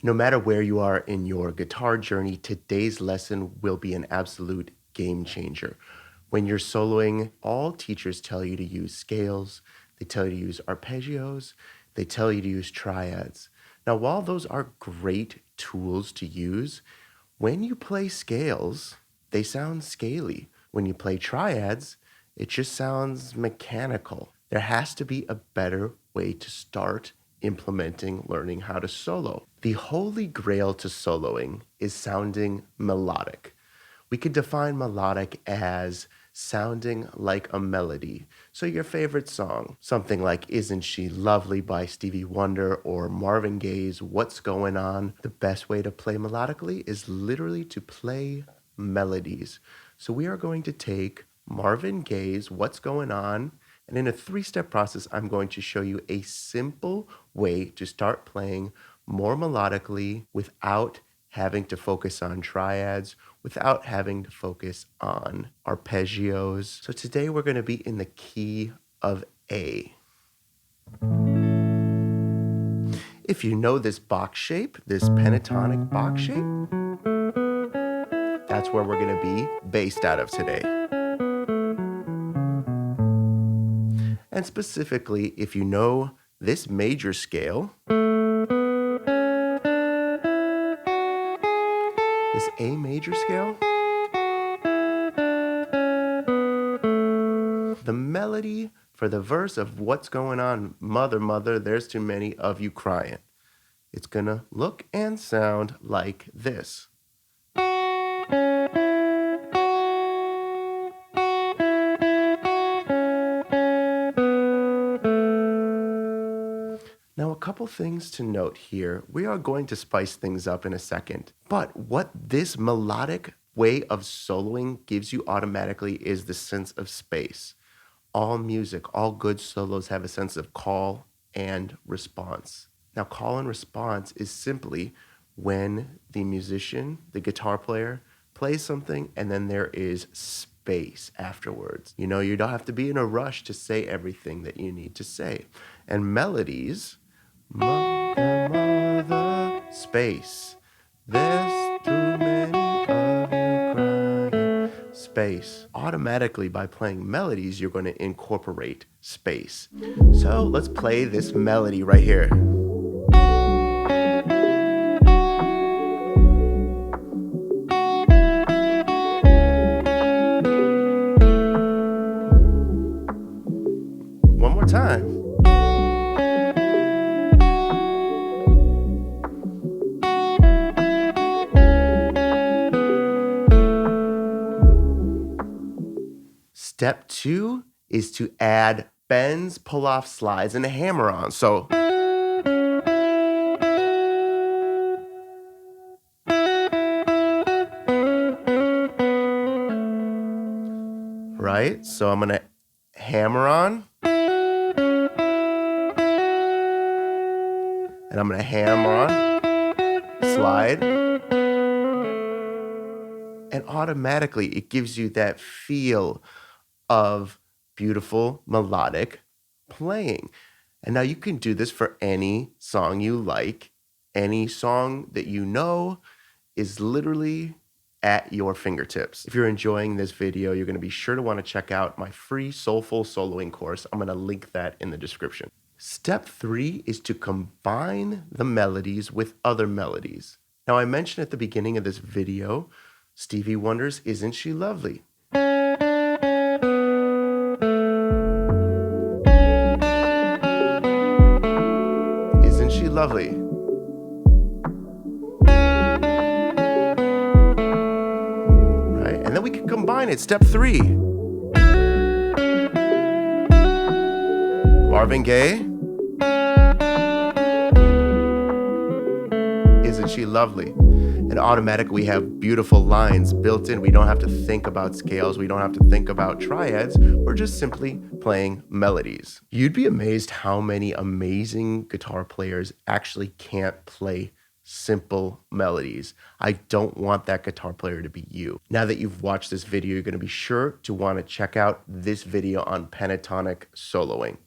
No matter where you are in your guitar journey, today's lesson will be an absolute game changer. When you're soloing, all teachers tell you to use scales, they tell you to use arpeggios, they tell you to use triads. Now, while those are great tools to use, when you play scales, they sound scaly. When you play triads, it just sounds mechanical. There has to be a better way to start implementing learning how to solo. The holy grail to soloing is sounding melodic. We could define melodic as sounding like a melody. So your favorite song, something like Isn't She Lovely by Stevie Wonder or Marvin Gaye's What's Going On, the best way to play melodically is literally to play melodies. So we are going to take Marvin Gaye's What's Going On, and in a 3-step process, I'm going to show you a simple way to start playing more melodically without having to focus on triads, without having to focus on arpeggios. So today we're going to be in the key of A. If you know this box shape, this pentatonic box shape, that's where we're going to be based out of today. And specifically, if you know this major scale, this A major scale, the melody for the verse of What's Going On, Mother, Mother, There's Too Many of You Crying. It's gonna look and sound like this. Now, a couple things to note here. We are going to spice things up in a second, but what this melodic way of soloing gives you automatically is the sense of space. All music, all good solos have a sense of call and response. Now, call and response is simply when the musician, the guitar player, plays something and then there is space afterwards. You know, you don't have to be in a rush to say everything that you need to say. And melodies, Mother, Mother, space. There's too many of you crying. Space. Automatically, by playing melodies, you're going to incorporate space. So let's play this melody right here. One more time. Step 2 is to add bends, pull-off slides, and a hammer-on. So, right? So I'm gonna hammer on, and I'm gonna hammer on, slide, and automatically it gives you that feel of beautiful melodic playing. And now you can do this for any song you like. Any song that you know is literally at your fingertips. If you're enjoying this video, you're going to be sure to want to check out my free Soulful soloing course. I'm going to link that in the description. Step 3 is to combine the melodies with other melodies. Now, I mentioned at the beginning of this video, Stevie Wonder's Isn't She Lovely? Isn't she lovely? Right? And then we can combine it. Step 3. Marvin Gaye. Isn't she lovely? And automatically we have beautiful lines built in. We don't have to think about scales. We don't have to think about triads. We're just simply playing melodies. You'd be amazed how many amazing guitar players actually can't play simple melodies. I don't want that guitar player to be you. Now that you've watched this video, you're going to be sure to want to check out this video on pentatonic soloing.